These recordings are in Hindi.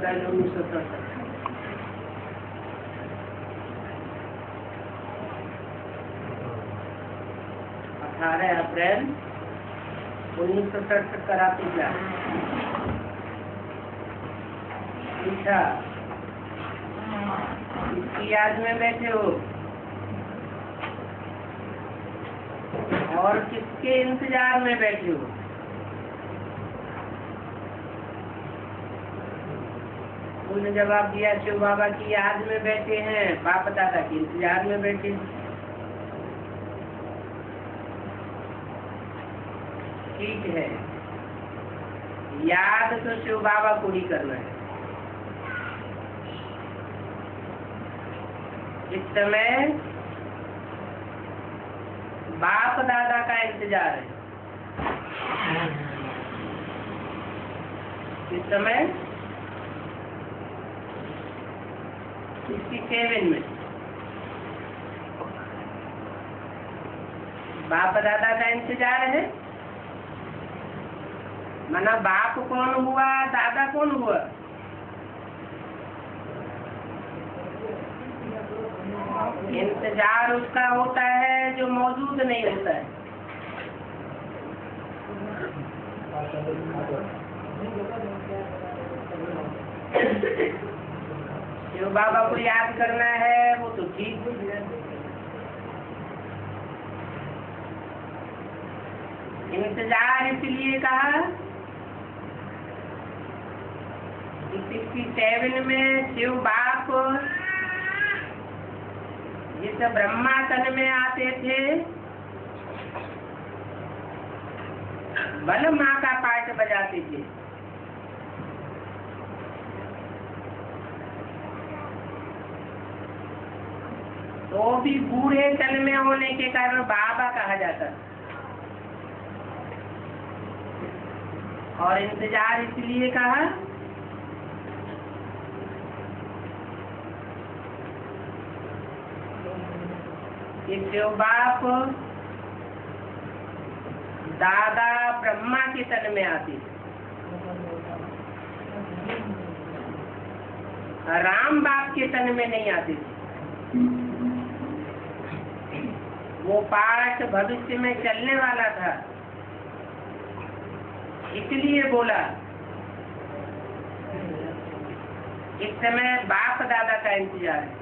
अप्रैल 1967। 18 अप्रैल 1967 का रात्रि क्या पूछा? इसकी याद में बैठे हो और किसके इंतजार में बैठे हो? उन्होंने जवाब दिया शिव बाबा की याद में बैठे हैं, बाप दादा के इंतजार में बैठे हैं। ठीक है, याद तो शिव बाबा को ही करना है। इस समय बाप दादा का इंतजार है। इस समय 67 में बाप दादा का इंतजार है। माना बाप कौन हुआ, दादा कौन हुआ? इंतजार उसका होता है जो मौजूद नहीं होता है। जो बाबा को याद करना है वो तो ठीक है। इंतजार इसलिए कहा 67 में शिव बाप जिस ब्रह्मा तन में आते थे, बल माँ का पाठ बजाते थे। तो भी बूढ़े तन में होने के कारण बाबा कहा जाता। और इंतजार इसलिए कहा कि शिव बाप दादा ब्रह्मा के तन में आते थे, राम बाप के तन में नहीं आते थे। वो पाठ भविष्य में चलने वाला था, इसलिए बोला इस समय बाप दादा का इंतजार है।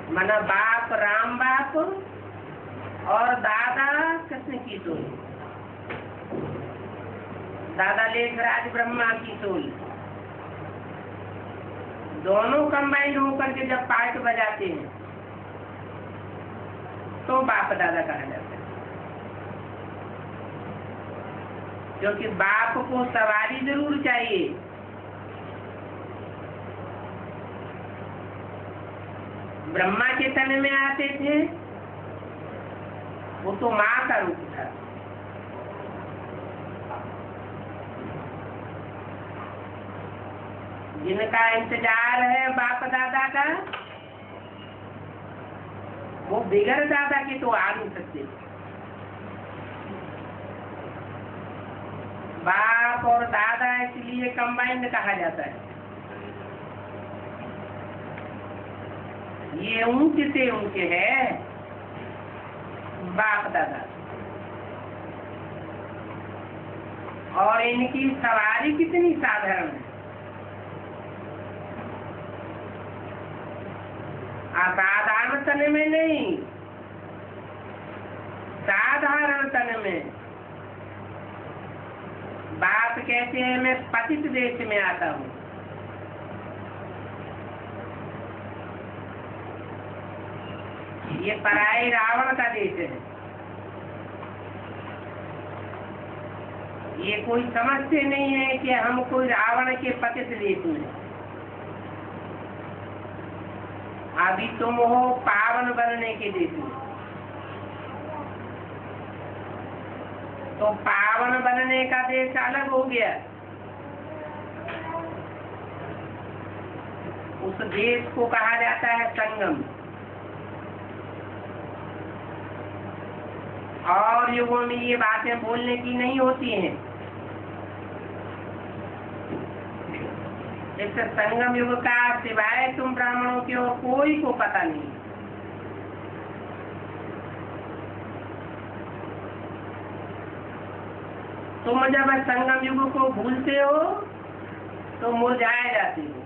माना बाप राम बाप और दादा कृष्ण की सोल, दादा लेखराज ब्रह्मा की सोल, दोनों कंबाइंड होकर के जब पाठ बजाते हैं तो बाप दादा कहा जाता है। क्योंकि बाप को सवारी जरूर चाहिए। ब्रह्मा के तन में आते थे, वो तो माँ का रूप था। जिनका इंतजार है बाप दादा का, वो बिगड़ दादा के तो आ नहीं सकते। बाप और दादा इसलिए कंबाइंड कहा जाता है। ये ऊंचे से ऊंचे है बाप दादा, और इनकी सवारी कितनी साधारण है। असाधारण तन में नहीं, साधारण तन में। बाप कहते हैं मैं पतित देश में आता हूँ। ये पराये रावण का देश है। ये कोई समझते नहीं है कि हम कोई रावण के पतित देश में। अभी तुम हो पावन बनने के देश में। तो पावन बनने का देश अलग हो गया। उस देश को कहा जाता है संगम। और युगों में ये बातें बोलने की नहीं होती हैं। इस संगम युग का सिवाय तुम ब्राह्मणों के और कोई को पता नहीं। तुम जब संगम युग को भूलते हो तो मुरझाए जाते हो,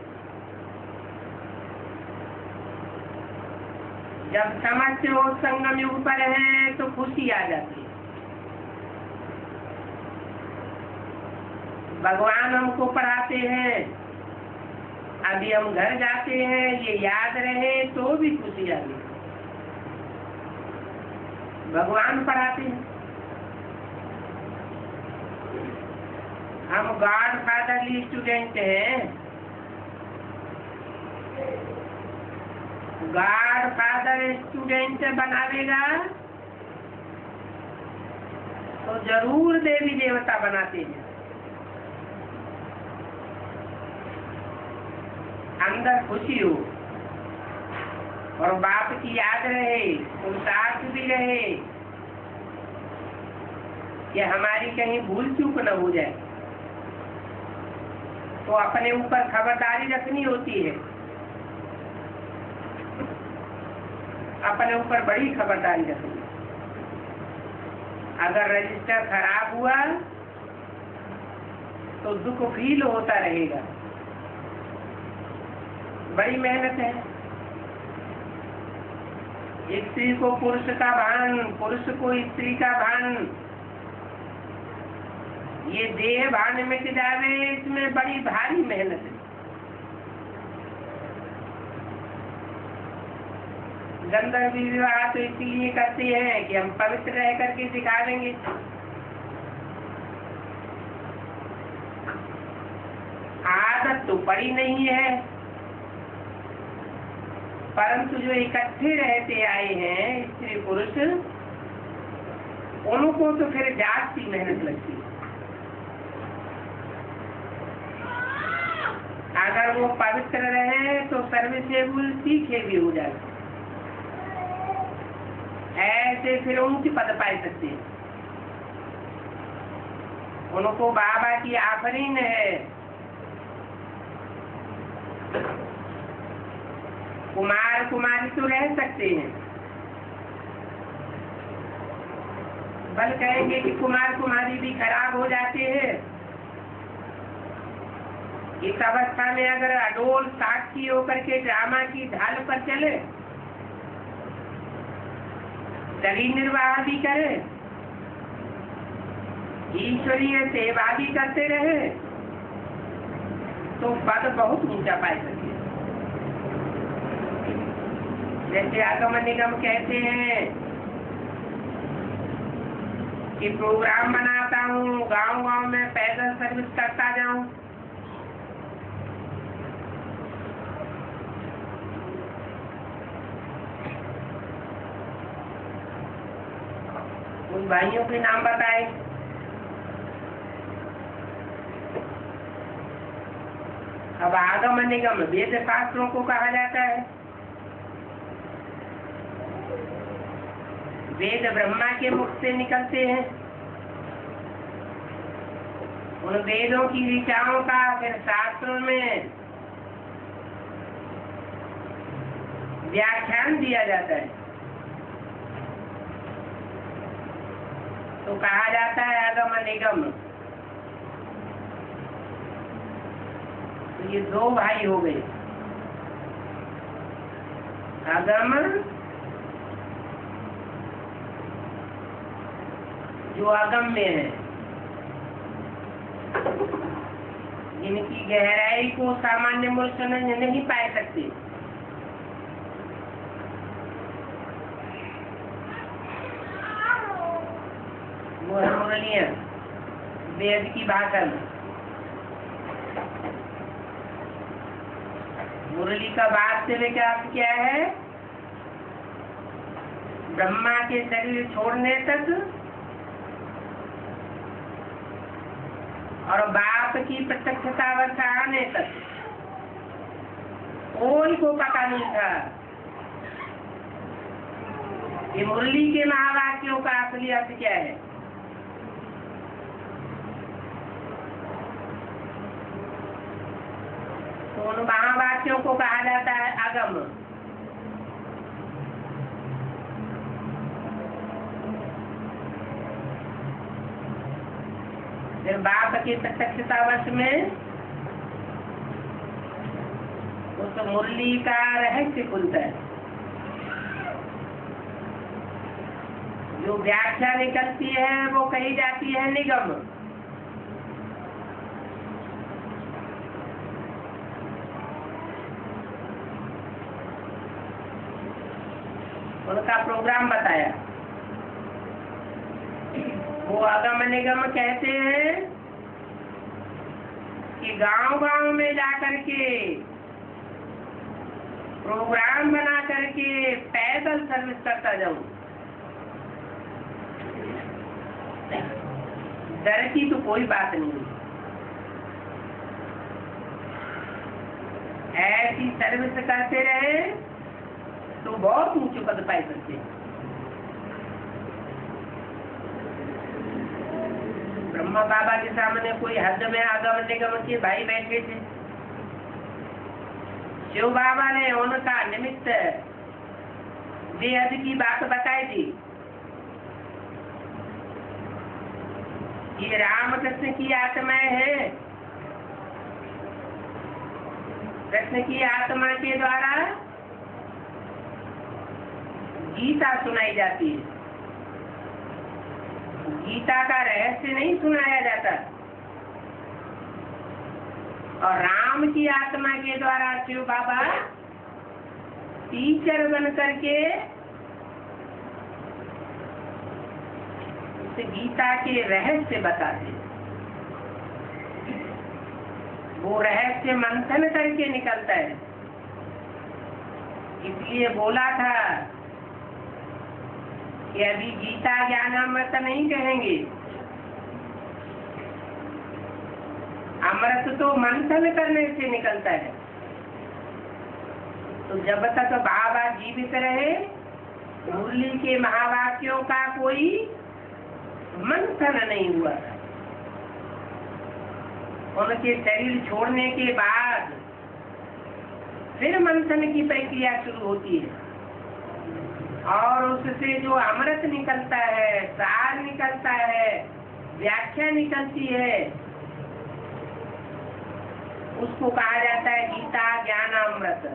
जब समझते हो संगम युग पर है तो खुशी आ जाती है। भगवान हमको पढ़ाते हैं, अभी हम घर जाते हैं, ये याद रहे तो भी खुशी आ गई। भगवान पढ़ाते हैं। हम गॉड फादरली स्टूडेंट हैं। गॉड फादर स्टूडेंट बनावेगा तो जरूर देवी देवता बनाते हैं। अंदर खुशी हो और बाप की याद रहे, पुरुषार्थ भी रहे कि हमारी कहीं भूल चूक न हो जाए, तो अपने ऊपर खबरदारी रखनी होती है। अपने ऊपर बड़ी खबरदारी रखनी। अगर रजिस्टर खराब हुआ तो दुख फील होता रहेगा। बड़ी मेहनत है। स्त्री को पुरुष का भान, पुरुष को स्त्री का भान, ये देह भान मिट जावे, इसमें बड़ी भारी मेहनत है। गंधर्व विवाह तो इसलिए करते हैं कि हम पवित्र रह करके दिखावेंगे। आदत तो पड़ी नहीं है, परंतु जो इकट्ठे रहते आए हैं स्त्री पुरुष, उनको तो फिर जाती मेहनत लगती है। अगर वो पवित्र रहे तो सर्विसेबल सीखे भी हो जाए, ऐसे फिर ऊंच पद पाए सकते हैं। उनको बाबा की आफरीन है। कुमार कुमारी तो रह सकते हैं, बल कहेंगे कि कुमार कुमारी भी खराब हो जाते हैं। इस अवस्था में अगर अडोल साक्षी होकर के ड्रामा की ढाल पर चले, शरीर निर्वाह भी करे, ईश्वरीय सेवा भी करते रहे, तो पद बहुत ऊंचा पाए सकते। जैसे आगम निगम कहते हैं कि प्रोग्राम बनाता हूँ, गांव गांव में पैदल सर्विस करता जाऊं, उन भाइयों के नाम बताए। अब आगम निगम वेद शास्त्रों को कहा जाता है। वेद ब्रह्मा के मुख से निकलते हैं। उन वेदों की ऋचाओं का फिर शास्त्रों में व्याख्यान दिया जाता है, तो कहा जाता है आगम निगम। तो ये दो भाई हो गए, आगम जो आगम में है, इनकी गहराई को सामान्य मनुष्य नहीं पाए सकते। वो है मुरलियां वेद की भाषा में। मुरली का वास्तविक लेकर अर्थ क्या है? ब्रह्मा के शरीर छोड़ने तक और बाप की प्रत्यक्षता अवस्था आने तक कोई को पता नहीं था कि मुरली के महावाक्यों का असली अर्थ क्या है। तो उन महावाक्यों को कहा जाता है आगम। फिर बाप की प्रत्यक्षतावश में उस मुरली का रहस्य खुलता है। जो व्याख्या निकलती है वो कही जाती है निगम। उनका प्रोग्राम बताया। वो आगम निगम कहते हैं कि गांव-गांव में जाकर के प्रोग्राम बना करके पैदल सर्विस करता जाऊं। डर की तो कोई बात नहीं, ऐसी सर्विस करते रहे तो बहुत ऊंचे पद पाए सकते हैं। ब्रह्मा बाबा के सामने कोई हद में आगम निगम के भाई बैठे थे। शिव बाबा ने उनका निमित्त बेहद की बात बताई थी। ये रामकृष्ण की आत्माएं हैं। कृष्ण की आत्मा के द्वारा गीता सुनाई जाती है। गीता का रहस्य नहीं सुनाया जाता। और राम की आत्मा के द्वारा शिव बाबा टीचर बन करके गीता के रहस्य बताते। वो रहस्य मंथन करके निकलता है। इसलिए बोला था कि अभी गीता ज्ञानामृत नहीं कहेंगे, अमृत तो मंथन करने से निकलता है। तो जब तक बाबा जीवित रहे मुरली के महावाक्यों का कोई मंथन नहीं हुआ था। उनके शरीर छोड़ने के बाद फिर मंथन की प्रक्रिया शुरू होती है और उससे जो अमृत निकलता है, सार निकलता है, व्याख्या निकलती है, उसको कहा जाता है गीता ज्ञानामृत।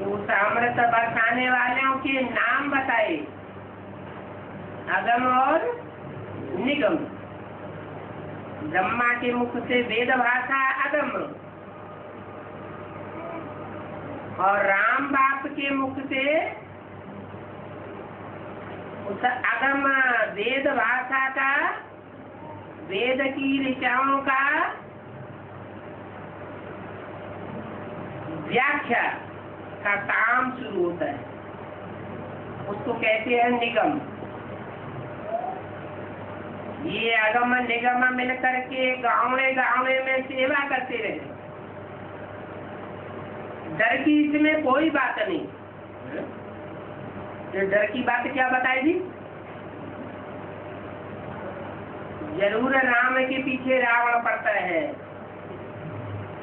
उस अमृत बरसाने वालों के नाम बताए, अगम और निगम। ब्रह्मा के मुख से वेद भाषा अगम और राम बाप के मुख से उस अगम वेद भाषा का, वेद की ऋचाओं का व्याख्या का काम शुरू होता है। उसको कहते हैं निगम। ये अगम निगम मिल करके गाँव में सेवा करते रहे। डर की इसमें कोई बात नहीं। ये डर की बात क्या बताएगी? जरूर राम के पीछे रावण पड़ता है,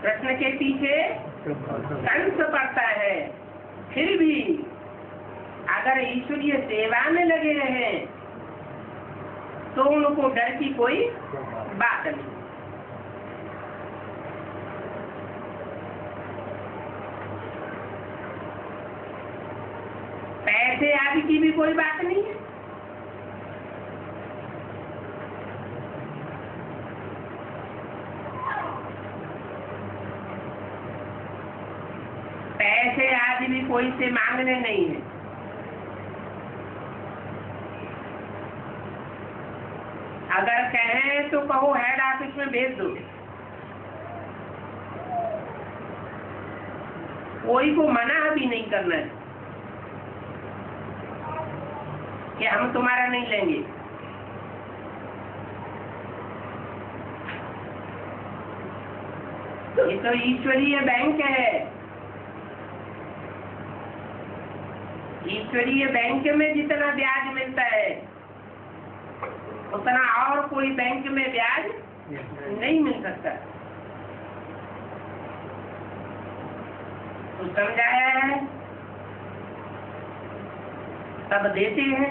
कृष्ण के पीछे कंस पड़ता है, फिर भी अगर ईश्वरीय सेवा में लगे रहे तो उनको डर की कोई बात नहीं। पैसे आदि की भी कोई बात नहीं है। पैसे आदि भी कोई से मांगने नहीं है। अगर कहें तो कहो हेड ऑफिस में भेज दो। कोई को मना भी नहीं करना है कि हम तुम्हारा नहीं लेंगे। ये तो ईश्वरीय बैंक है। ईश्वरीय बैंक में जितना ब्याज मिलता है उतना और कोई बैंक में ब्याज नहीं मिल सकता। तो समझाया है, तब देते हैं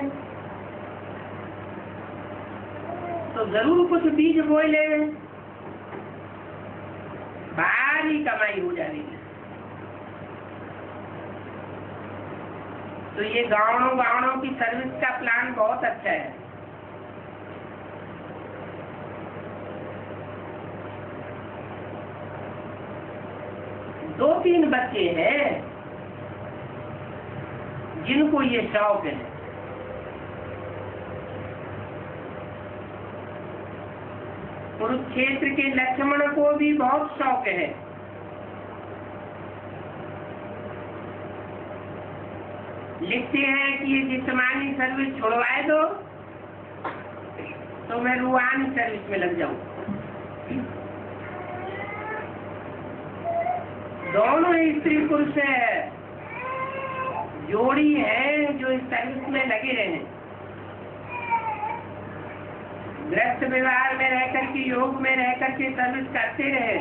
तो जरूर कुछ बीज बोए ले, भारी कमाई हो जाएगी। तो ये गाँवों की सर्विस का प्लान बहुत अच्छा है। दो तीन बच्चे हैं जिनको ये शौक है। कुरुक्षेत्र के लक्ष्मण को भी बहुत शौक है। लिखते हैं कि ये जिस्मानी सर्विस छुड़वाए दो तो मैं रूहानी सर्विस में लग जाऊं। दोनों स्त्री पुरुष है, जोड़ी है जो इस सर्विस में लगे रहे। गृहस्थ व्यवहार में रहकर के, योग में रहकर के सर्विस करते रहे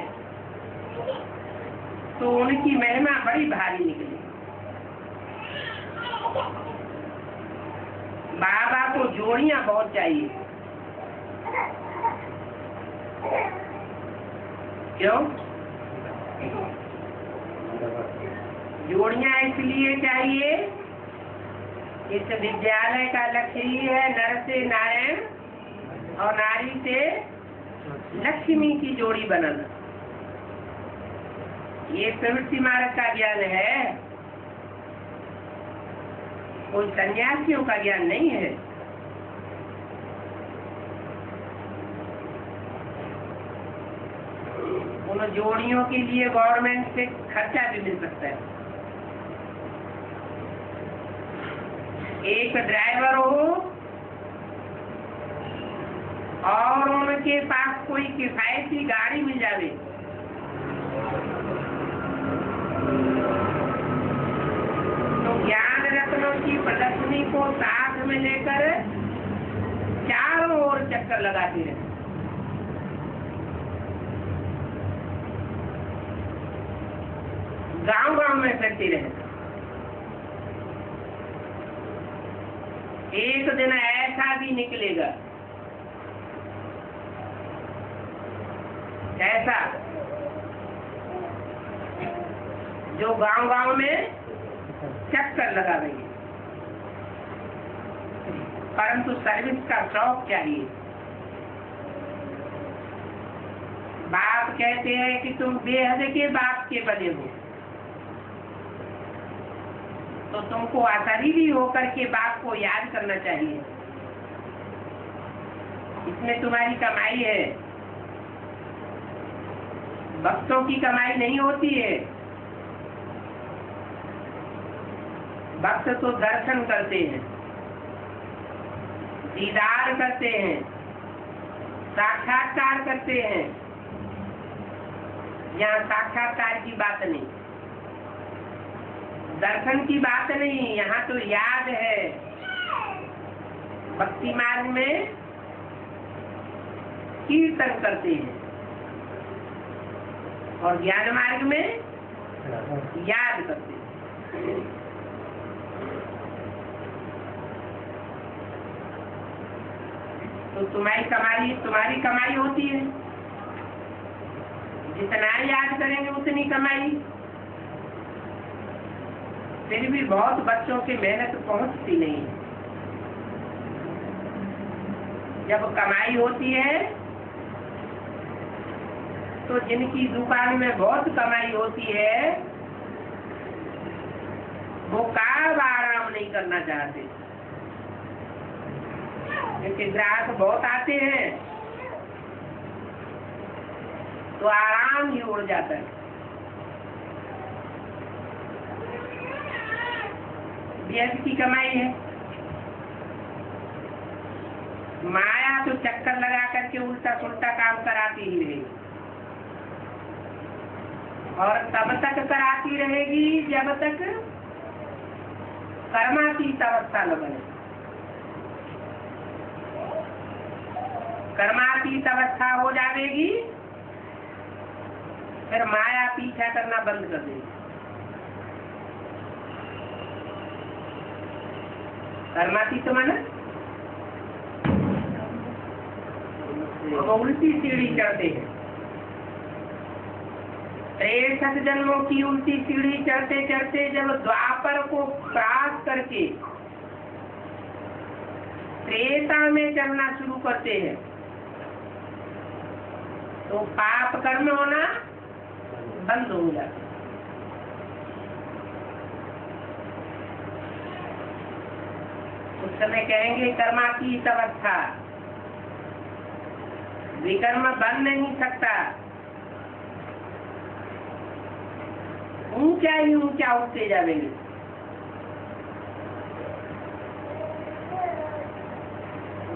तो उनकी महिमा बड़ी भारी निकली। बाबा को जोड़ियां बहुत चाहिए। क्यों? जोड़ियां इसलिए चाहिए, इस विद्यालय का लक्ष्य ही है नर से नारायण और नारी से लक्ष्मी की जोड़ी बनाना। ये प्रवृत्ति मार्ग का ज्ञान है, कोई सन्यासियों का ज्ञान नहीं है। उन जोड़ियों के लिए गवर्नमेंट से खर्चा भी मिल सकता है। एक ड्राइवर हो और उनके पास कोई किफायती गाड़ी मिल जावे तो ज्ञान रत्नों की प्रदर्शनी को साथ में लेकर चारों ओर चक्कर लगाते रहे। गांव-गांव में फिरती रहे। एक दिन ऐसा भी निकलेगा, ऐसा जो गांव-गांव में चक्कर लगा रही है, परंतु सर्विस का शौक चाहिए। बाप कहते हैं कि तुम बेहद के बाप के बने हो, तो तुमको अशरीरी होकर के बाप को याद करना चाहिए। इसमें तुम्हारी कमाई है, भक्तों की कमाई नहीं होती है। भक्त तो दर्शन करते हैं, दीदार करते हैं, साक्षात्कार करते हैं। यहाँ साक्षात्कार की बात नहीं, दर्शन की बात नहीं, यहाँ तो याद है। भक्ति मार्ग में कीर्तन करते हैं और ज्ञान मार्ग में याद करते हैं। तो तुम्हारी कमाई होती है, जितना याद करेंगे उतनी कमाई। फिर भी बहुत बच्चों की मेहनत पहुंचती नहीं। जब कमाई होती है तो जिनकी दुकान में बहुत कमाई होती है वो काम आराम नहीं करना चाहते, क्योंकि ग्राहक बहुत आते हैं तो आराम ही उड़ जाता है। व्यर्थ की कमाई है। माया तो चक्कर लगा करके उल्टा पुल्टा काम कराती ही रहेगी और तब तक कराती रहेगी जब तक कर्मातीत अवस्था न बने। कर्मातीत अवस्था हो जाएगी, फिर माया पीछा करना बंद कर देगी। कर्मातीत माने हम उल्टी सीढ़ी चढ़ते हैं। 63 जन्मों की उल्टी सीढ़ी चढ़ते चढ़ते जब द्वापर को क्रॉस करके त्रेता में चलना शुरू करते हैं तो पाप कर्म होना बंद हो जाता। उस समय कहेंगे कर्मातीत अवस्था, विकर्म बन नहीं सकता, ऊंचा ही ऊंचा उठते जाएंगे।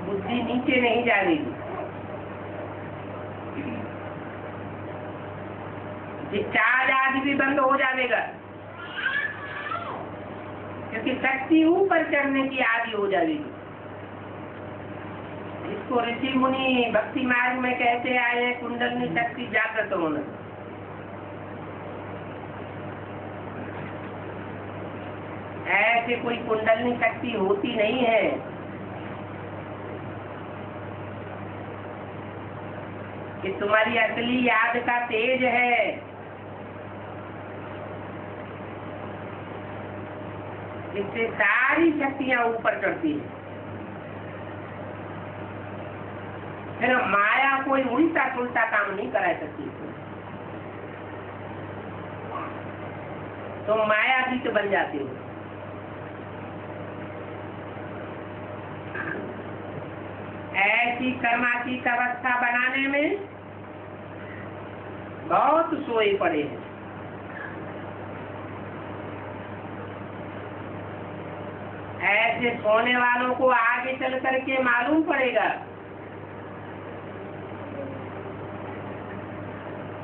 बुद्धि नीचे नहीं जाएगी। डिस्चार्ज आदि भी बंद हो जाएगा, क्योंकि शक्ति ऊपर चढ़ने की आदि हो जाएगी। इसको ऋषि मुनि भक्ति मार्ग में कहते आए हैं कुंडलनी शक्ति जागृत होना। ऐसे कोई कुंडलनी शक्ति होती नहीं है। कि तुम्हारी असली याद का तेज है। इससे सारी शक्तियां ऊपर चढ़ती है। फिर माया कोई उल्टा पुल्टा काम नहीं करा सकती। तो माया भी तो बन जाती हो। ऐसी कर्मातीत अवस्था बनाने में बहुत सोए पड़े हैं। ऐसे सोने वालों को आगे चल करके मालूम पड़ेगा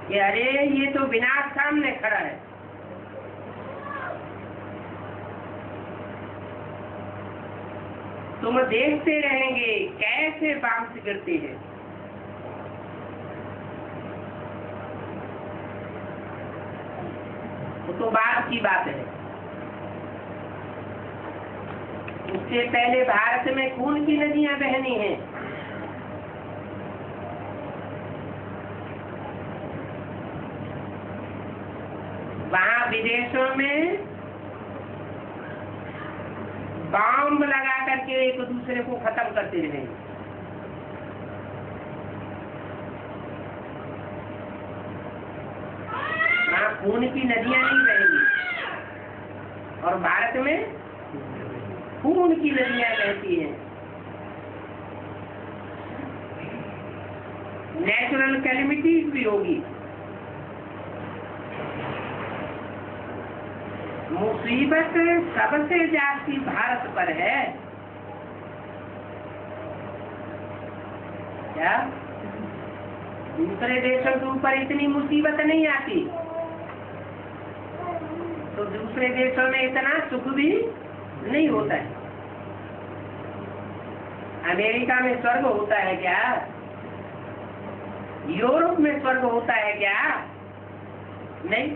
कि अरे ये तो विनाश सामने खड़ा है। तुम देखते रहेंगे कैसे बांस गिरते हैं। तो बात की बात है। उससे पहले भारत में खून की नदियां बहनी हैं। वहां विदेशों में बॉम्ब लगा करके एक दूसरे को खत्म करते रहे। वहां खून की नदियां नहीं बहेंगी और भारत में खून की नदियां बहती हैं। नेचुरल कैलेमिटीज भी होगी। मुसीबत सबसे ज्यादा भारत पर है। क्या दूसरे देशों के ऊपर इतनी मुसीबत नहीं आती, तो दूसरे देशों में इतना सुख भी नहीं होता है। अमेरिका में स्वर्ग होता है क्या? यूरोप में स्वर्ग होता है क्या? नहीं।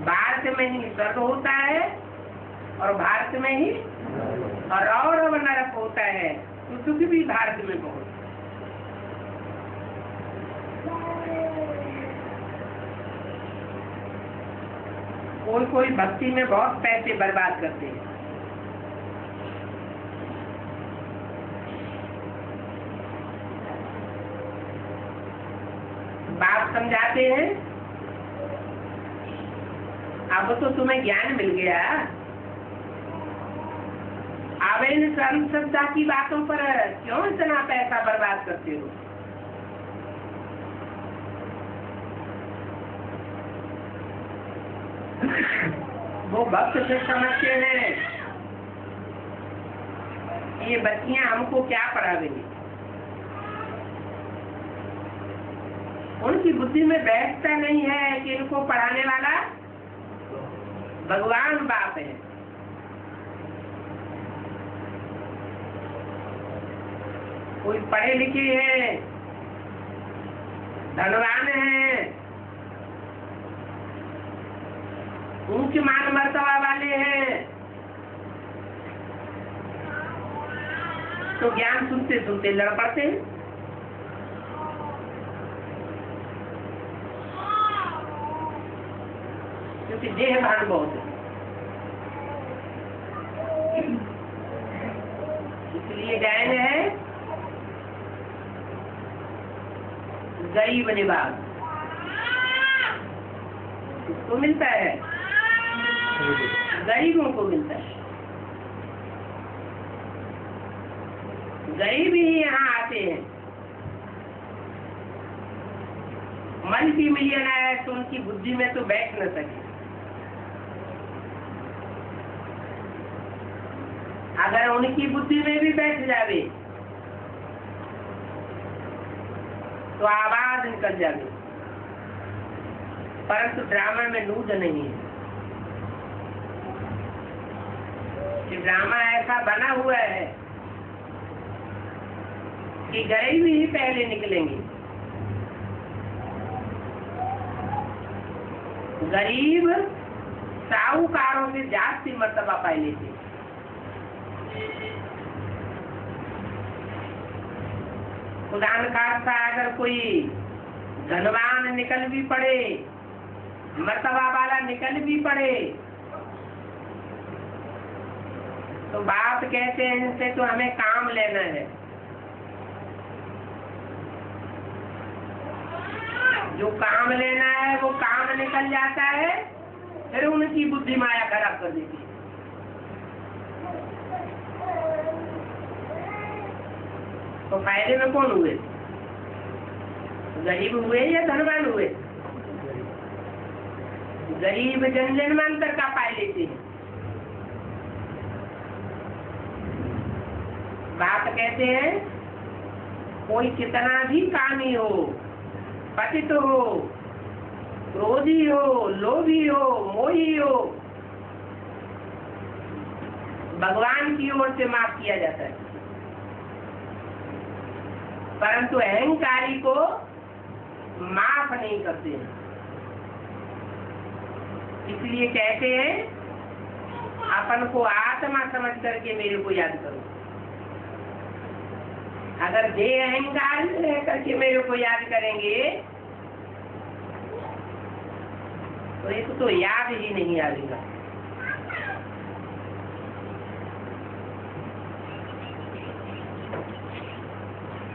भारत में ही स्वर्ग होता है और भारत में ही और नरक होता है। तो सुख भी भारत में बहुत। कोई भक्ति में बहुत पैसे बर्बाद करते हैं। बाप समझाते हैं अब तो तुम्हें ज्ञान मिल गया, अब इन सर्व श्रद्धा की बातों पर क्यों इतना पैसा बर्बाद करते हो? वो भक्त से समझते हैं ये बच्चियां हमको क्या पढ़ावेंगी। उनकी बुद्धि में बैठता नहीं है कि इनको पढ़ाने वाला भगवान बाप है। कोई पढ़े लिखे हैं, धनवान हैं, ऊंच मान मर्तबा वाले हैं, तो ज्ञान सुनते सुनते लड़ पड़ते हैं। क्योंकि देह भान बहुत है, इसलिए गायन है गरीब निवास किसको मिलता है? गरीबों को मिलता है। गरीब ही यहाँ आते हैं। मल्टी मिलियनर तो उनकी बुद्धि में तो बैठ न सके। अगर उनकी बुद्धि में भी बैठ जावे तो आवाज निकल जावे, परंतु ड्रामा में नूद नहीं है। कि ड्रामा ऐसा बना हुआ है कि गरीब ही पहले निकलेंगे। गरीब साहूकारों से जास्ती मर्तबा पाए लेते। खुदा न खास्ता अगर कोई धनवान निकल भी पड़े, मर्तबा वाला निकल भी पड़े, तो बाप कहते हैं इनसे तो हमें काम लेना है। जो काम लेना है वो काम निकल जाता है, फिर उनकी बुद्धि माया खराब कर देती है। तो फायदे में कौन हुए? गरीब हुए या धनवान हुए? गरीब जन्मांतर का पाए लेते हैं। बात कहते हैं कोई कितना भी कामी हो, पतित हो, क्रोधी हो, लोभी हो, मोही हो, भगवान की ओर से माफ किया जाता है, परंतु अहंकारी को माफ नहीं करते हैं। इसलिए कहते हैं अपन को आत्मा समझ करके मेरे को याद करो। अगर देह अहंकार रह करके मेरे को याद करेंगे तो एक तो याद ही नहीं आएगा।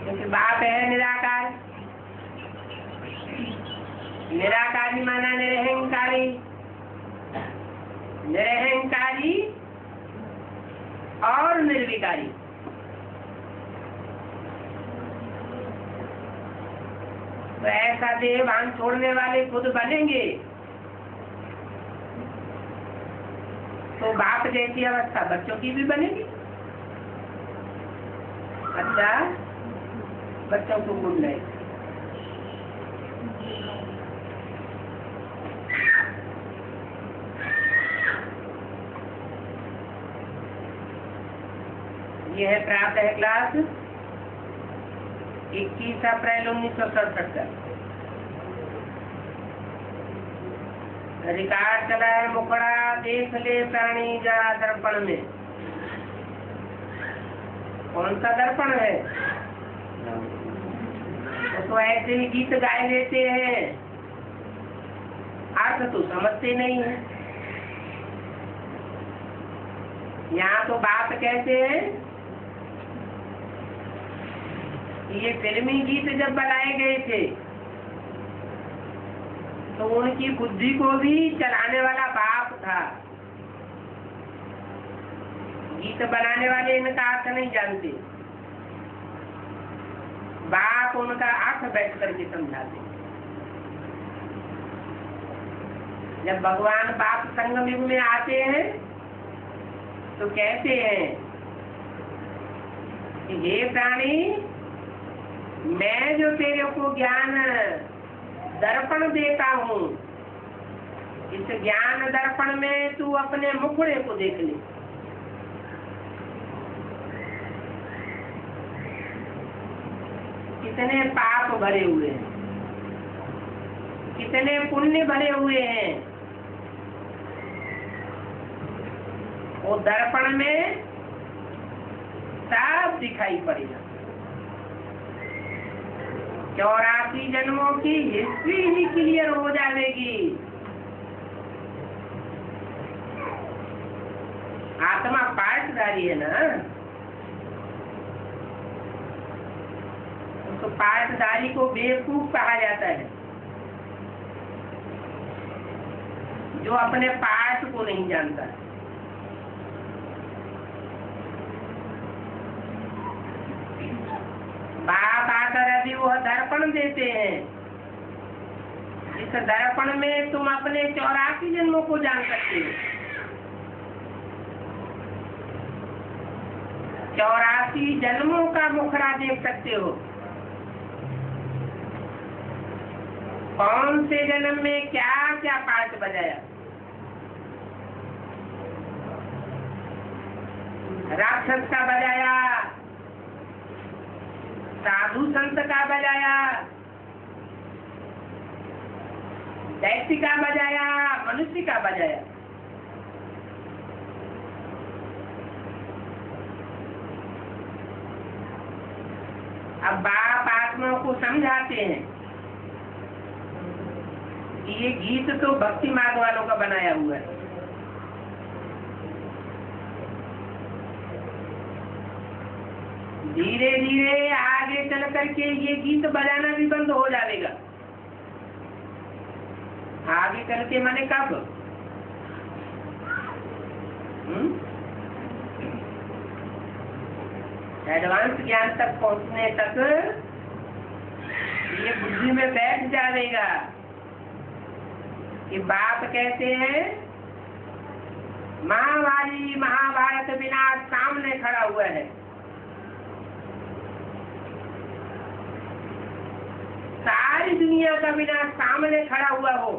क्योंकि बाप है निराकार, निराकारी माना निरहंकारी, निरहंकारी और निर्विकारी। तो ऐसा देह भान छोड़ने वाले खुद बनेंगे तो बाप जैसी अवस्था बच्चों की भी बनेगी। अच्छा, बच्चों को गुड नाइट। यह है प्रातः क्लास 21 अप्रैल 1967 का। रिकॉर्ड चला है मुखड़ा देख ले प्राणी जा दर्पण में। कौन सा दर्पण है? तो ऐसे ही गीत गाए लेते हैं, अर्थ तो समझते नहीं है। यहाँ तो बात कहते हैं ये फिल्मी गीत जब बनाए गए थे तो उनकी बुद्धि को भी चलाने वाला बाप था। गीत बनाने वाले इनका अर्थ नहीं जानते, बाप उनका अर्थ बैठ करके समझाते। जब भगवान बाप संगम युग में आते हैं तो कहते हैं कि हे प्राणी, मैं जो तेरे को ज्ञान दर्पण देता हूँ, इस ज्ञान दर्पण में तू अपने मुखड़े को देख ले। कितने पाप भरे हुए हैं, कितने पुण्य भरे हुए हैं, वो दर्पण में सब दिखाई पड़ेगा। 84 जन्मों की हिस्ट्री ही क्लियर हो जाएगी। आत्मा पार्टधारी है ना, तो पार्टधारी को बेवकूफ कहा जाता है, जो अपने पार्ट को नहीं जानता। बाप आकर अभी वह दर्पण देते हैं, इस दर्पण में तुम अपने 84 जन्मों को जान सकते हो। 84 जन्मों का मुखड़ा देख सकते हो। कौन से जन्म में क्या क्या पार्ट बजाया। राक्षस का बजाया, साधु संत का बजाया, दैत्य का बजाया, मनुष्य का बजाया। अब बाप आत्माओं को समझाते हैं कि ये गीत तो भक्ति मार्ग वालों का बनाया हुआ है। धीरे धीरे आगे चल करके ये गीत बजाना भी बंद हो जाएगा। आगे चल के माने कब? एडवांस ज्ञान तक पहुंचने तक ये बुद्धि में बैठ जाएगा कि बाप कहते हैं महाभारी महाभारत विनाश सामने खड़ा हुआ है। सारी दुनिया का विनाश सामने खड़ा हुआ हो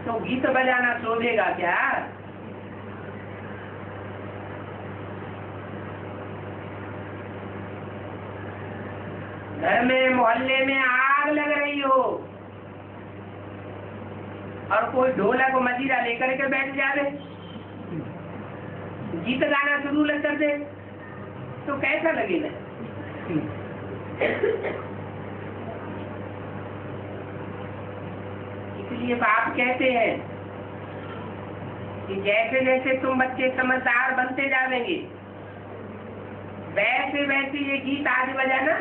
तो गीत बजाना शोभेगा क्या? घर में मोहल्ले में आग लग रही हो और कोई ढोलक मजीरा लेकर के बैठ जावे, गीत गाना शुरू कर दे तो कैसा लगेगा? इसलिए बाप कहते हैं कि जैसे जैसे तुम बच्चे समझदार बनते जाएंगे वैसे वैसे ये गीत आदि बजाना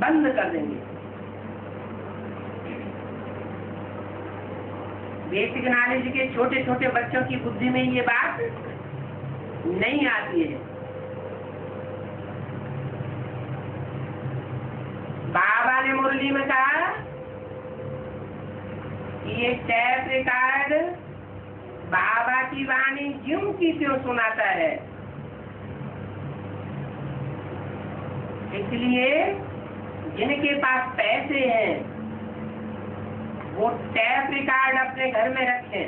बंद कर देंगे। बेसिक नॉलेज के छोटे छोटे बच्चों की बुद्धि में ये बात नहीं आती है। बाबा ने मुरली में कहा कि ये टैप रिकॉर्ड बाबा की वाणी ज्यों की त्यों सुनाता है, इसलिए जिनके पास पैसे हैं वो टैप रिकॉर्ड अपने घर में रखें,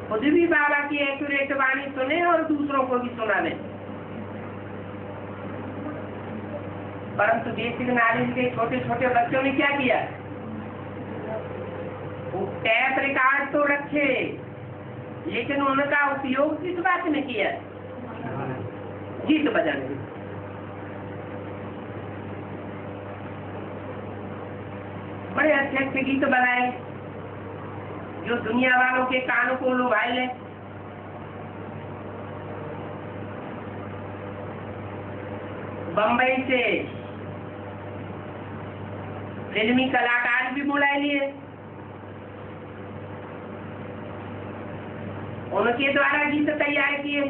खुद भी बाबा की एक्यूरेट वाणी सुने और दूसरों को भी सुनावे। परंतु बेसिक नॉलेज के छोटे छोटे बच्चों ने क्या किया? वो टैप रिकॉर्ड तो रखे लेकिन उनका उपयोग किस बात में किया? गीत बजाने में। बड़े अच्छे अच्छे गीत बनाए जो दुनिया वालों के कानों को लुभाए ले। बम्बई से फिल्मी कलाकार भी बुलाए लिए, उनके द्वारा गीत तैयार किए,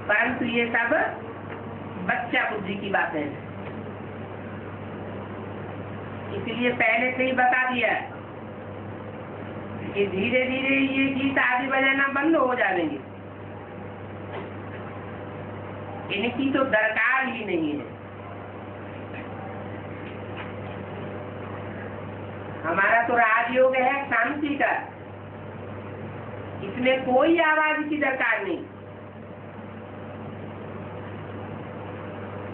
परंतु ये सब बच्चा बुद्धि की बात है। इसलिए पहले से ही बता दिया कि धीरे धीरे ये गीत आदि बजाना बंद हो जाएंगे, इनकी तो दरकार ही नहीं है। हमारा तो राजयोग है शांति का, इसमें कोई आवाज की दरकार नहीं।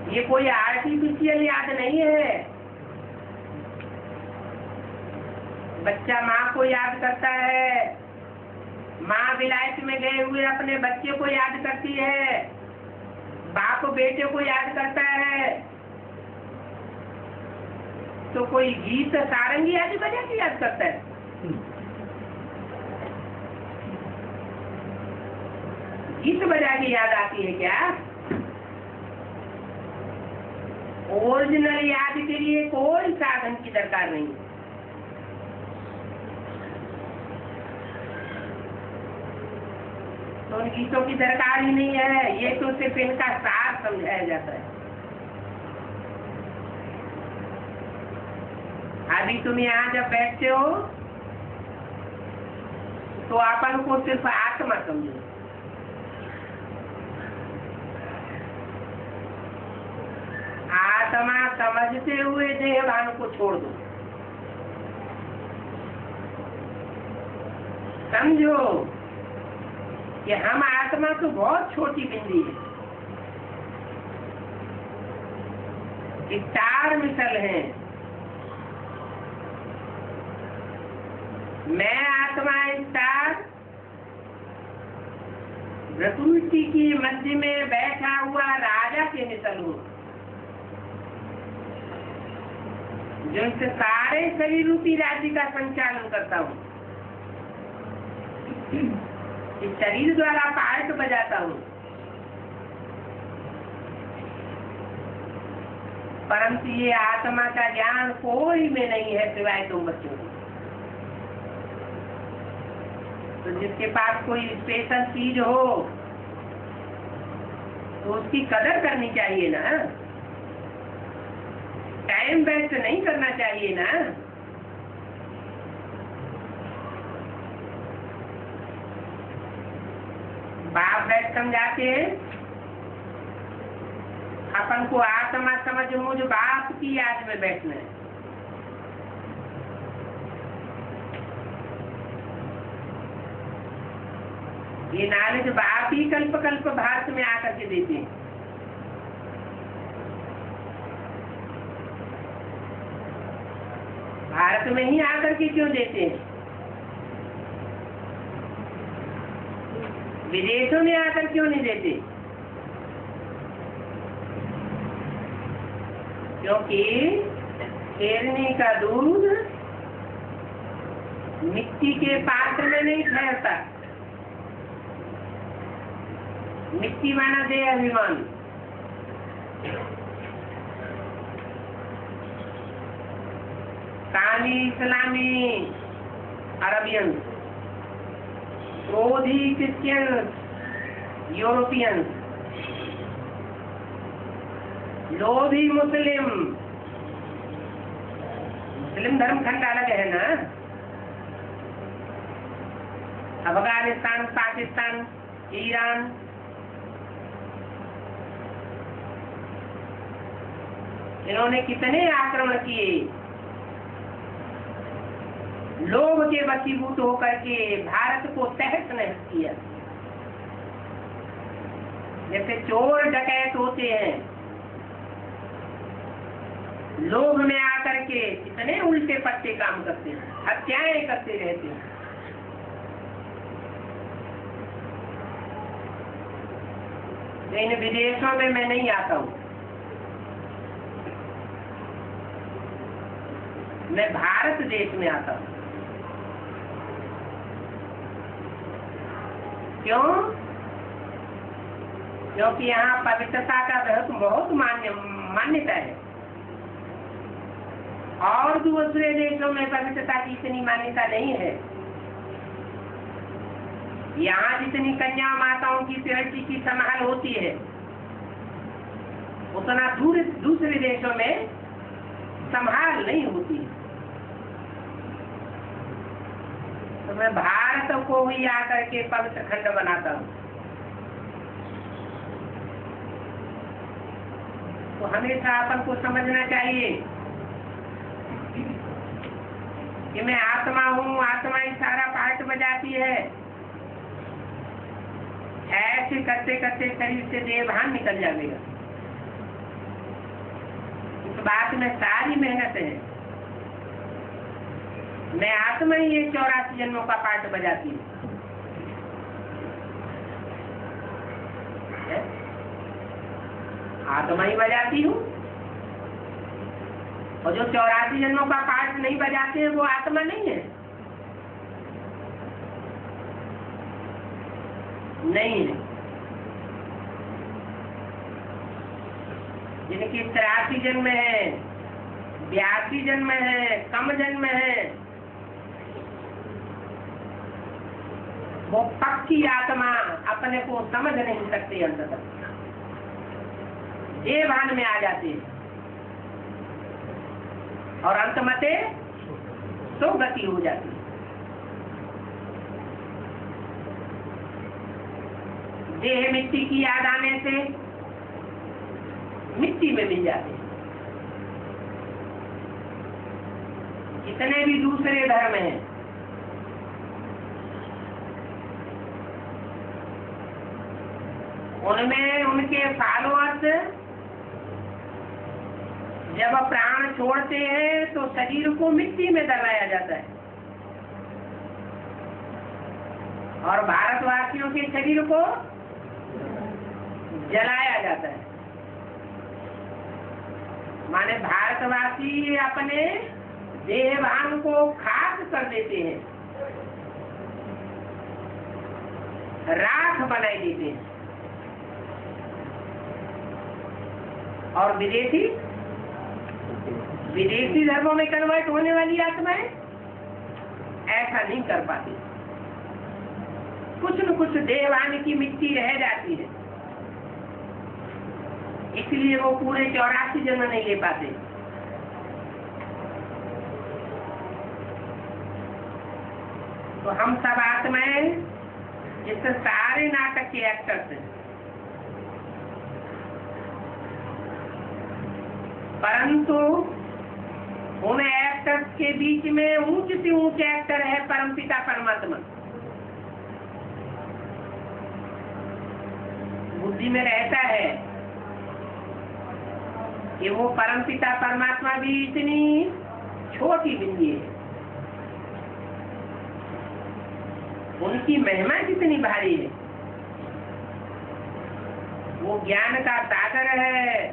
ये कोई आर्टिफिशियल याद नहीं है। बच्चा माँ को याद करता है, माँ विलायत में गए हुए अपने बच्चे को याद करती है, बाप बेटे को याद करता है। तो कोई गीत सारंगी आदि बजा के याद करता है? गीत बजा के याद आती है क्या? ओरिजिनल याद के लिए कोई साधन की दरकार नहीं। तो उन गीतों की दरकार ही नहीं है। ये तो सिर्फ इनका सार समझाया जाता है। अभी तुम यहाँ जब बैठते हो तो अपन को सिर्फ आत्मा समझो। आत्मा समझते हुए देह भान को छोड़ दो। समझो कि हम आत्मा तो बहुत छोटी बिंदी है, स्टार मिसल है। मैं आत्मा स्टार प्रकृति की मध्य में बैठा हुआ राजा के मिसल हूँ, जो इस सारे शरीर रूपी राज्य का संचालन करता हूँ। इस शरीर द्वारा पार्ट बजाता हूँ, परंतु ये आत्मा का ज्ञान कोई में नहीं है सिवाय तुम बच्चों को। तो जिसके पास कोई स्पेशल चीज हो तो उसकी कदर करनी चाहिए ना, टाइम वेस्ट नहीं करना चाहिए ना। बाप बैठ समझाते हैं अपन को आत्मा समझ मुझ बाप की याद में बैठना है। ये नॉलेज बाप ही कल्प कल्प भारत में आकर के देते हैं। भारत में ही आकर के क्यों देते हैं? विदेशों में आकर क्यों नहीं देते? क्योंकि शेरनी का दूध मिट्टी के पात्र में नहीं ठहरता। मिट्टी माना दे अभिमान। काली इस्लामी अरबियन, क्रोधी क्रिश्चियन यूरोपियन, लोभी मुस्लिम। मुस्लिम धर्म खंड अलग है ना। अफगानिस्तान, पाकिस्तान, ईरान, इन्होंने कितने आक्रमण किए। लोभ के वशीभूत होकर के भारत को तहस नहस किया। जैसे चोर डकैत होते हैं, लोभ में आकर के कितने उल्टे पट्टे काम करते हैं, हत्याएं करते रहते हैं। इन विदेशों में मैं नहीं आता हूँ, मैं भारत देश में आता हूँ। क्यों? क्योंकि यहाँ पवित्रता का बहुत मान्यता है, और दूसरे देशों में पवित्रता की इतनी मान्यता नहीं है। यहाँ जितनी कन्या माताओं की प्योरिटी की संभाल होती है, उतना दूसरे देशों में संभाल नहीं होती। तो मैं भारत को ही आकर के पवित्र खंड बनाता हूँ। तो हमेशा अपन को समझना चाहिए कि मैं आत्मा हूँ, आत्मा ही सारा पार्ट बजाती है। ऐसे करते करते शरीर से देह भान निकल जाएगा। बात में सारी मेहनत है। मैं आत्मा ही ये 84 जन्मों का पाठ बजाती हूँ। आत्मा ही बजाती हूँ, और जो 84 जन्मों का पाठ नहीं बजाते हैं वो आत्मा नहीं है। नहीं है। जिनकी 83 जन्म है, 82 जन्म है, कम जन्म है, वो पक्की आत्मा अपने को समझ नहीं सकती, अंत तक देवान में आ जाती है और अंतमते सोगति हो जाती है। देह मिट्टी की याद आने से मिट्टी में मिल जाते हैं। जितने भी दूसरे धर्म हैं, उनमें उनके फॉलोअर्स जब प्राण छोड़ते हैं तो शरीर को मिट्टी में दबाया जाता है, और भारतवासियों के शरीर को जलाया जाता है। माने भारतवासी अपने देहभान को खाक कर देते हैं, राख बनाई देते हैं, और विदेशी धर्मों में कन्वर्ट होने वाली आत्माएं ऐसा नहीं कर पाती। कुछ न कुछ देहभान की मिट्टी रह जाती है, इसलिए वो पूरे 84 जन्म नहीं ले पाते। तो हम सब आत्माएं इस सारे नाटक के एक्टर्स हैं, परंतु उन एक्टर्स के बीच में ऊंच से ऊंच एक्टर है परमपिता परमात्मा। बुद्धि में रहता है कि वो परमपिता परमात्मा भी इतनी छोटी बिंदी है, उनकी महिमा कितनी भारी है। वो ज्ञान का सागर है,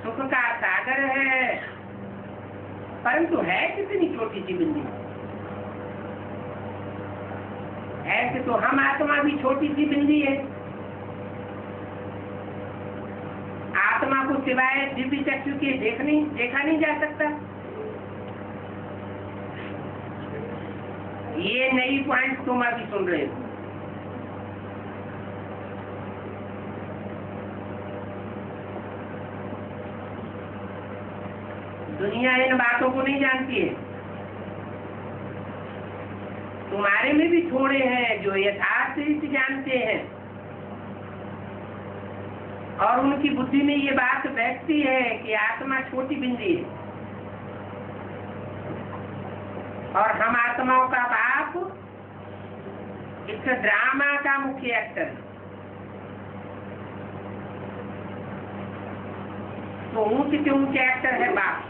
सुख का सागर है, परंतु है कितनी छोटी सी बिंदी। ऐसे तो हम आत्मा भी छोटी सी बिंदी है। आत्मा को सिवाय दिव्य चक्षु के देखा नहीं जा सकता। ये नई पॉइंट तुम अभी सुन रहे हो। दुनिया इन बातों को नहीं जानती है। तुम्हारे में भी थोड़े हैं जो यथार्थ रीति जानते हैं, और उनकी बुद्धि में ये बात बैठती है कि आत्मा छोटी बिंदी है, और हम आत्माओं का बाप इस ड्रामा का मुख्य एक्टर है। तो ऊंचे से ऊंचे एक्टर है बाप।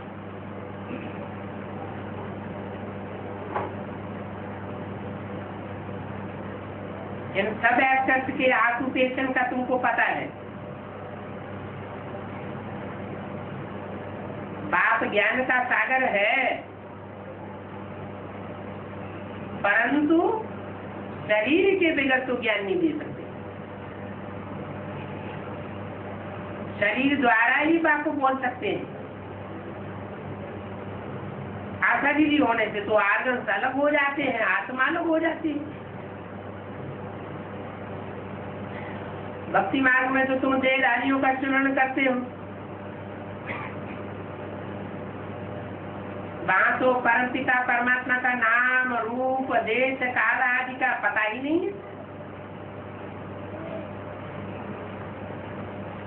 इन सब एक्टर्स के ऑक्यूपेशन का तुमको पता है। बाप ज्ञान का सागर है, परंतु शरीर के बगैर तो ज्ञान नहीं दे सकते। शरीर द्वारा ही बाप को बोल सकते हैं। अशरीरी होने से तो आर्गन अलग हो जाते हैं, आत्मा अलग हो जाती है। भक्ति मार्ग में तो तुम देहधारियों का चुनाव करते हो, वहां तो परमपिता परमात्मा का नाम, रूप, देश, काल आदि का पता ही नहीं है।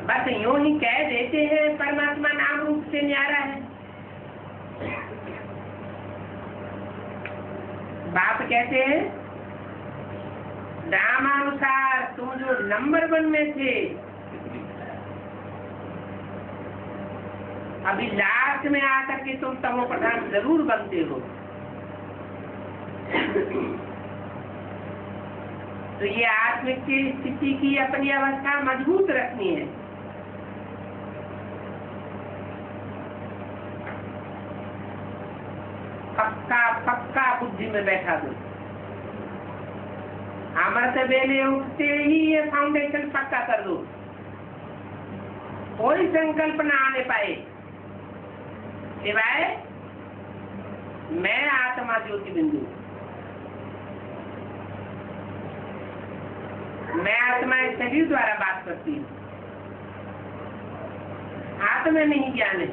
बस यूं ही कह देते हैं परमात्मा नाम रूप से न्यारा है। बाप कहते हैं नामानुसार तुम जो नंबर 1 में थे, अभी लास्ट में आकर के तुम तमो प्रधान जरूर बनते हो। तो ये आत्मिक की स्थिति की अपनी अवस्था मजबूत रखनी है। पक्का पक्का बुद्धि में बैठा दो। अमृत वेले उठते ही ये फाउंडेशन पक्का कर दो, कोई संकल्प ना आने पाए सिवाय मैं आत्मा ज्योति बिंदु, मैं आत्मा इस शरीर द्वारा बात करती हूँ। आत्मा में ही ज्ञान है,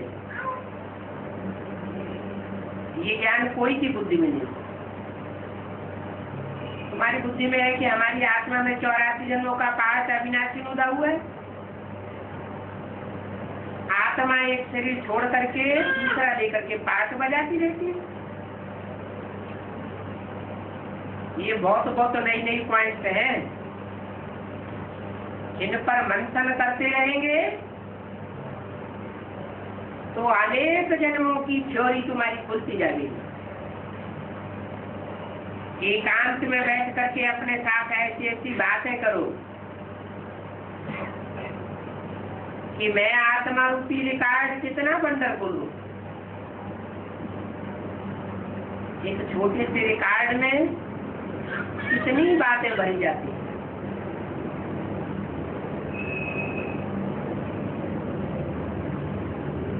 ये ज्ञान कोई की बुद्धि में नहीं। तुम्हारी बुद्धि में है कि हमारी आत्मा में 84 जन्मों का पाठ अविनाशी उदा हुआ है। आत्मा एक शरीर छोड़ करके दूसरा लेकर के पाठ बजाती रहती है। ये बहुत नई नई पॉइंट्स हैं, इन पर मंथन करते रहेंगे तो अनेक जन्मों की थ्योरी तुम्हारी खुलती जाएगी। एकांत में बैठ करके अपने साथ ऐसी ऐसी बातें करो कि मैं आत्मा रूपी रिकॉर्ड कितना वंडरफुल हूँ। एक छोटे से रिकॉर्ड में कितनी बातें भरी जाती हैं।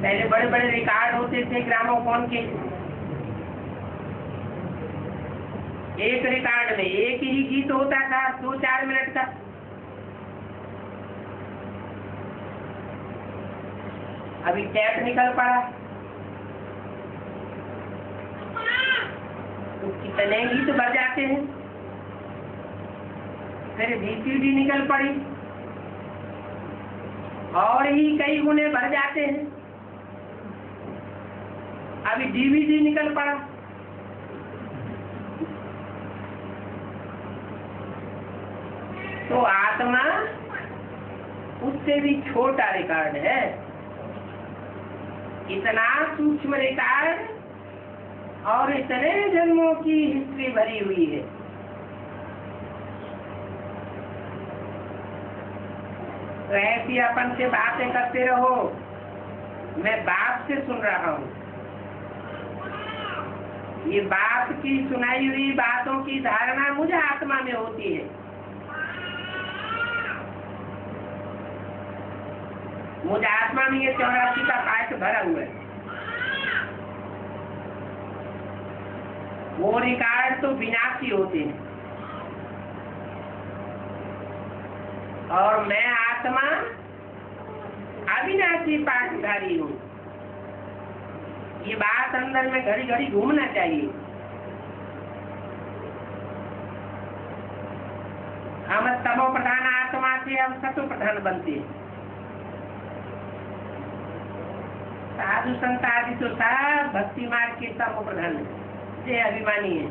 पहले बड़े बड़े रिकॉर्ड होते थे ग्रामोफोन के, एक रिकॉर्ड में एक ही गीत होता था 2-4 मिनट का। अभी टैप निकल पड़ा तो कितने गीत बज जाते हैं। फिर VCD निकल पड़ी और ही कई गुने बढ़ जाते हैं। अभी DVD निकल पड़ा, तो आत्मा उससे भी छोटा रिकॉर्ड है। इतना सूक्ष्म रिकॉर्ड और इतने जन्मों की हिस्ट्री भरी हुई है। तो ऐसी अपन से बातें करते रहो, मैं बाप से सुन रहा हूँ। ये बाप की सुनाई हुई बातों की धारणा मुझे आत्मा में होती है। मुझे आत्मा में ये 84 का पाठ भरा हुआ है। वो रिकॉर्ड तो विनाशी होते हैं और मैं आत्मा अविनाशी पाठधारी हूँ। ये बात अंदर में घड़ी घड़ी घूमना चाहिए। हम तमो प्रधान आत्मा से हम सत्व प्रधान बनते हैं। साधु संत आदि तो सब भक्ति मार्ग के तमो प्रधान से अभिमानी है।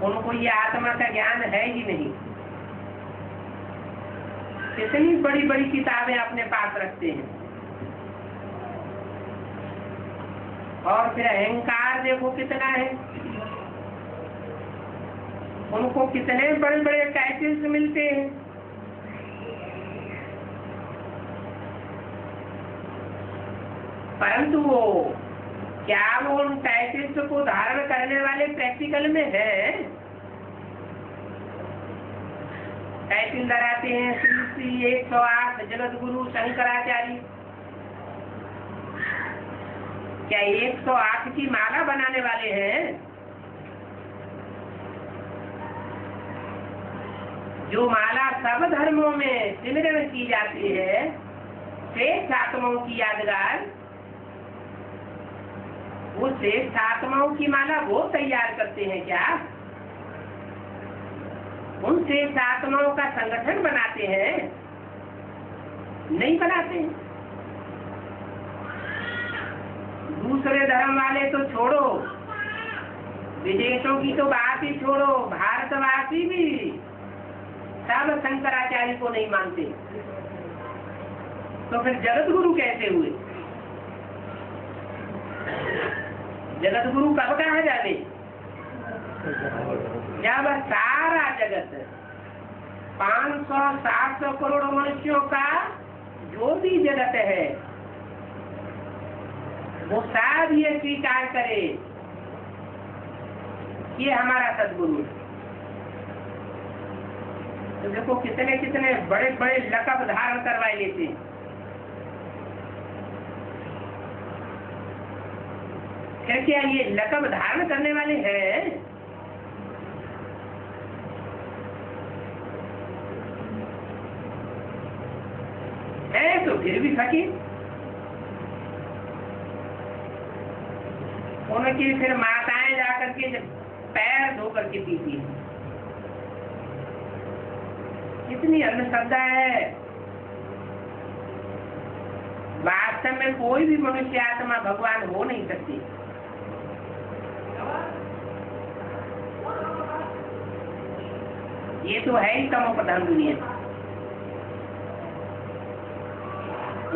उनको ये आत्मा का ज्ञान है ही नहीं। कितनी बड़ी बड़ी किताबें अपने पास रखते हैं और फिर अहंकार देखो कितना है। उनको कितने बड़े बड़े टाइटल्स मिलते हैं। परंतु वो क्या वो उन टाइटल्स को धारण करने वाले प्रैक्टिकल में है? टाइटल लगाते हैं श्री 108 जगत गुरु शंकराचार्य। क्या 108 की माला बनाने वाले हैं? जो माला सब धर्मों में सिमरन की जाती है, श्रेष्ठ आत्माओं की यादगार, वो श्रेष्ठ आत्माओं की माला वो तैयार करते हैं क्या? उन श्रेष्ठ आत्माओं का संगठन बनाते हैं? नहीं बनाते हैं। दूसरे धर्म वाले तो छोड़ो, विदेशों की तो बात ही छोड़ो, भारतवासी भी सब शंकराचार्य को नहीं मानते। तो फिर जगत गुरु कैसे हुए? जगत गुरु कब कहा जाने? जब सारा जगत 500-700 करोड़ मनुष्यों का जो भी जगत है वो सब ये स्वीकार करे ये हमारा सदगुरु है। तो देखो कितने कितने बड़े बड़े लक़ब धारण करवाए लेते हैं। क्या ये लक़ब धारण करने वाले हैं? तो फिर भी फकीर उनकी फिर माताएं जाकर के पैर धो करके पीती है। कितनी अंधश्रद्धा है। वास्तव में कोई भी मनुष्य आत्मा भगवान हो नहीं सकती। ये तो है ही तमो प्रधान दुनिया।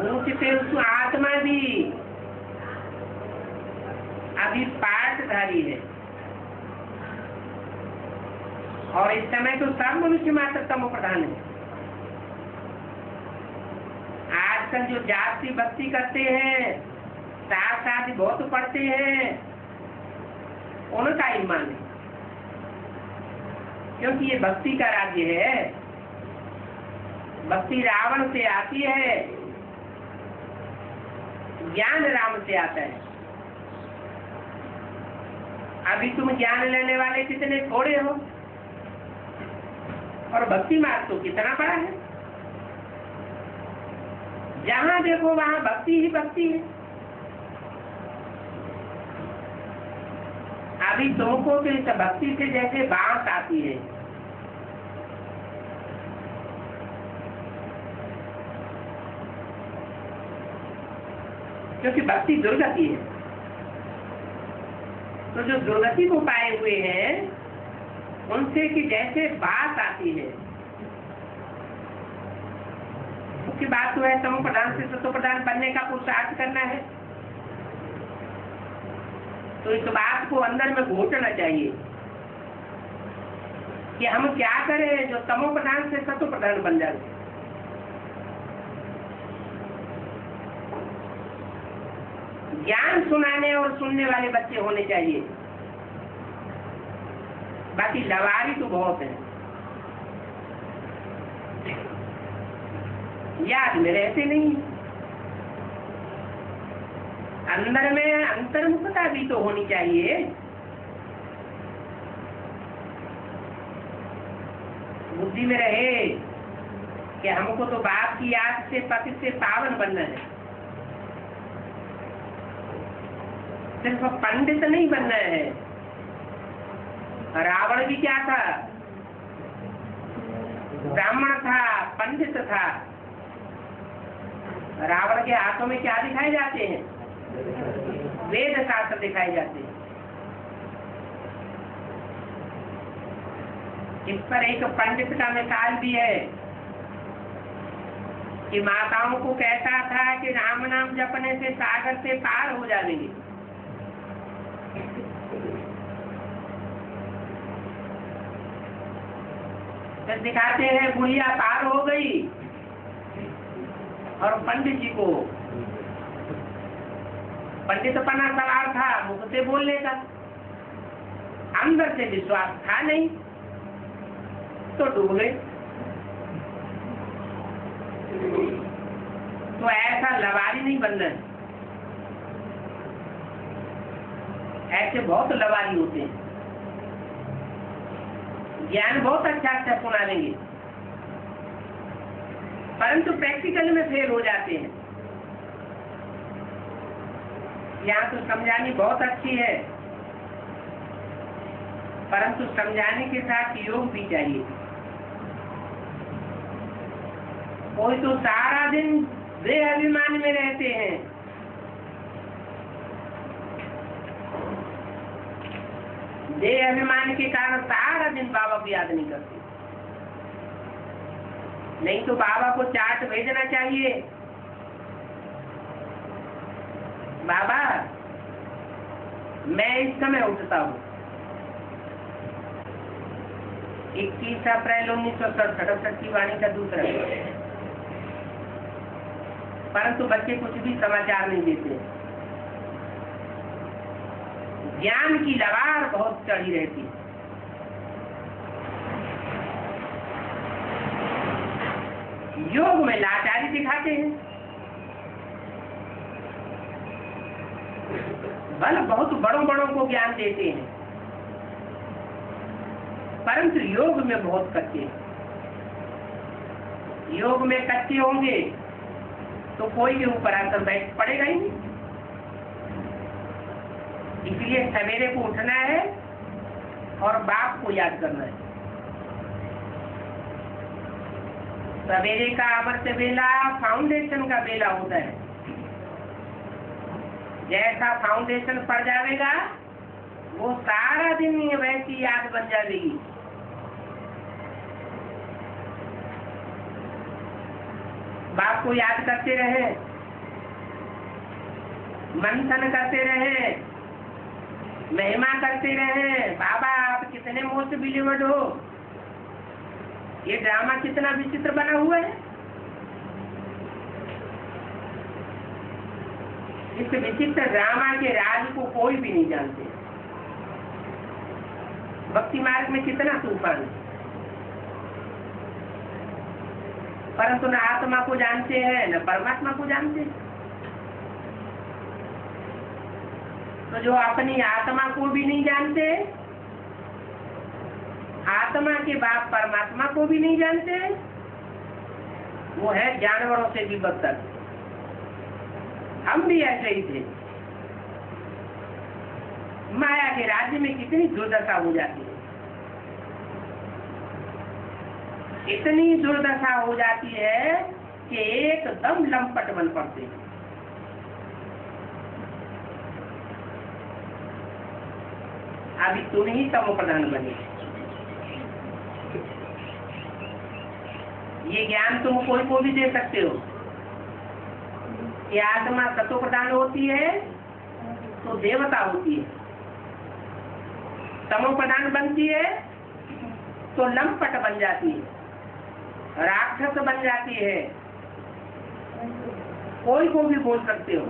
ऊंच से उस आत्मा भी अभी पाठधारी है और इस समय तो सब मनुष्य मात्र तमो प्रधान है। आजकल जो जाति भक्ति करते हैं, साथ साथ बहुत पढ़ते हैं, उनका ईमान है, क्योंकि ये भक्ति का राज्य है। भक्ति रावण से आती है, ज्ञान राम से आता है। अभी तुम ज्ञान लेने वाले कितने थोड़े हो और भक्ति मार्ग तो कितना बड़ा है। जहां देखो वहां भक्ति ही भक्ति है। अभी तुमको तो इस भक्ति से जैसे बांस आती है, क्योंकि भक्ति दुर्गति है। तो जो दुर्गति को पाए हुए हैं उनसे कि जैसे बात आती है। मुख्य बात तो है तमो प्रधान से सतो प्रधान बनने का पुरुषार्थ करना है। तो इस बात को अंदर में घोटना चाहिए कि हम क्या करें जो तमो प्रधान से सतो प्रधान बन जाए। ज्ञान सुनाने और सुनने वाले बच्चे होने चाहिए। बाकी लवारी तो बहुत है, याद में रहते नहीं। अंदर में अंतर्मुखता भी तो होनी चाहिए। बुद्धि में रहे कि हमको तो बाप की याद से पति से पावन बनना है। सिर्फ पंडित नहीं बनना है। रावण भी क्या था? ब्राह्मण था, पंडित था। रावण के हाथों में क्या दिखाए जाते हैं? वेद शास्त्र दिखाए जाते हैं। इस पर एक पंडित का मिसाल भी है कि माताओं को कहता था कि राम नाम जपने से सागर से पार हो जाएंगे। फिर दिखाते हैं गुड़िया पार हो गई और पंडित जी को पंडितपना सवाल था, मुख से बोलने का, अंदर से विश्वास था नहीं, तो डूब गए। तो ऐसा लवारी नहीं बनना है। ऐसे बहुत लवारी होते हैं, ज्ञान बहुत अच्छा अच्छा सुना लेंगे, परंतु प्रैक्टिकल में फेल हो जाते हैं। यहाँ तो समझानी बहुत अच्छी है, परंतु समझाने के साथ योग भी चाहिए। कोई तो सारा दिन देह अभिमान में रहते हैं, देह अभिमान के कारण सारा दिन बाबा को याद नहीं करते। नहीं तो बाबा को चार्ट भेजना चाहिए बाबा मैं इस समय उठता हूँ 21 अप्रैल 1967 की वाणी का दूसरा। परंतु बच्चे कुछ भी समाचार नहीं देते। ज्ञान की लवार बहुत चढ़ी रहती है। योग में लाचारी दिखाते हैं। बल बहुत बड़ों बड़ों को ज्ञान देते हैं, परंतु योग में बहुत कच्चे हैं। योग में कच्चे होंगे तो कोई के ऊपर आकर बैठ पड़ेगा ही नहीं। इसलिए सवेरे को उठना है और बाप को याद करना है। सवेरे का अमृत बेला फाउंडेशन का बेला होता है। जैसा फाउंडेशन पड़ जाएगा वो सारा दिन वैसी याद बन जाएगी। बाप को याद करते रहे, मंथन करते रहे, महिमा करते रहे। बाबा आप कितने मोस्ट बिलीवर्ड हो, ये ड्रामा कितना विचित्र बना हुआ है। इस विचित्र ड्रामा के राज को कोई भी नहीं जानते। भक्ति मार्ग में कितना तूफान है, परंतु न आत्मा को जानते हैं न परमात्मा को जानते हैं। तो जो अपनी आत्मा को भी नहीं जानते, आत्मा के बाप परमात्मा को भी नहीं जानते, वो है जानवरों से भी बदतर। हम भी ऐसे ही थे। माया के राज्य में कितनी दुर्दशा हो जाती है, इतनी दुर्दशा हो जाती है कि एकदम लंपट बन पड़ते हैं। अभी तुम ही तमो प्रधान बने। ये ज्ञान तुम कोई को भी दे सकते हो कि आत्मा सतो प्रधान होती है तो देवता होती है, तमो प्रधान बनती है तो लंपट बन जाती है, राक्षस बन जाती है। कोई को भी बोल सकते हो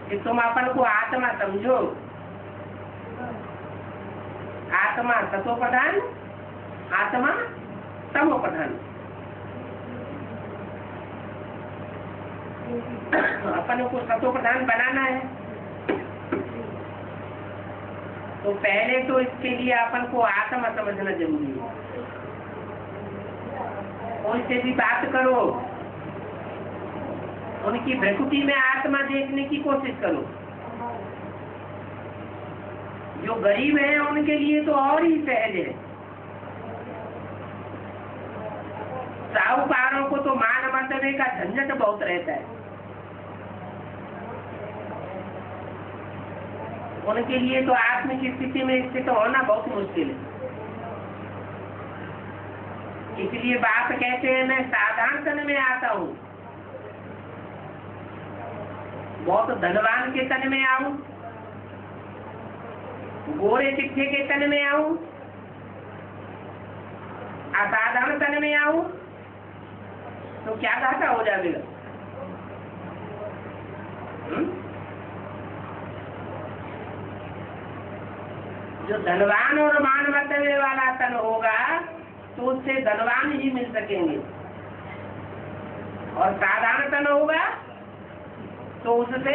कि तुम अपन को आत्मा समझो। आत्मा सतो प्रधान, आत्मा तमो प्रधान। अपन को सतो प्रधान बनाना है तो पहले तो इसके लिए अपन को आत्मा समझना जरूरी है। उनसे भी बात करो, उनकी भ्रकुटी में आत्मा देखने की कोशिश करो। जो गरीब है उनके लिए तो और ही सहज है। साहूकारों को तो मान मर्तबे का झंझट बहुत रहता है। उनके लिए तो आत्म की स्थिति में स्थित होना बहुत मुश्किल है। इसलिए बाप कहते हैं मैं साधारण तन में आता हूँ, बहुत धनवान के तन में आऊं, गोरे चिट्ठे के तन में आऊं, असाधारण तन में आऊं तो क्या घाटा हो जाएगा। जो धनवान और मान मर्तबे वाला तन होगा तो उससे धनवान ही मिल सकेंगे, और साधारण तन होगा तो उससे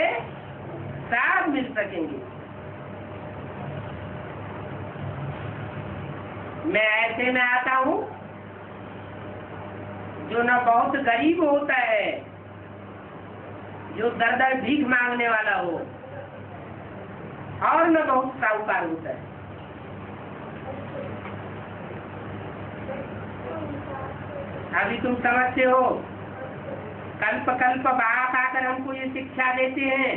सब मिल सकेंगे। मैं ऐसे में आता हूँ जो न बहुत गरीब होता है, जो दर दर भीख मांगने वाला हो, और न बहुत साहूकार होता है। अभी तुम समझते हो, कल्प कल्प बाप आकर हमको ये शिक्षा देते हैं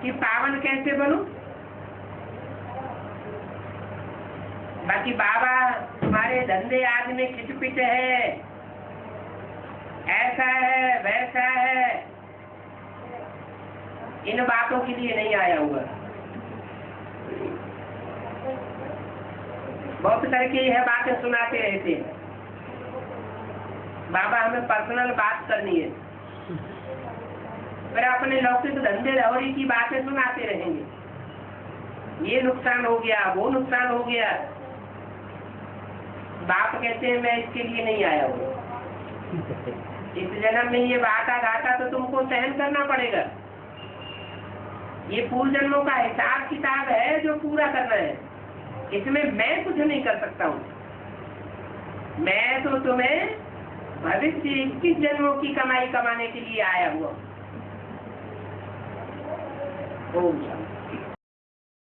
कि पावन कैसे बनूं। बाकी बाबा तुम्हारे धंधे आदि में खिटपिट है, ऐसा है वैसा है, इन बातों के लिए नहीं आया हुआ। बहुत करके यह बातें सुनाते रहते हैं, बाबा हमें पर्सनल बात करनी है, फिर अपने लौकिक धंधे दौरी की बातें सुनाते रहेंगे, ये नुकसान हो गया, वो नुकसान हो गया। बाप कहते हैं मैं इसके लिए नहीं आया हूँ, इस जन्म में ये बाटा घाटा तो तुमको सहन करना पड़ेगा। ये पूर्व जन्मों का हिसाब किताब है जो पूरा करना है, इसमें मैं कुछ नहीं कर सकता हूँ। मैं तो तुम्हें भविष्य 21 जन्मों की कमाई कमाने के लिए आया हुआ। ओम शांति।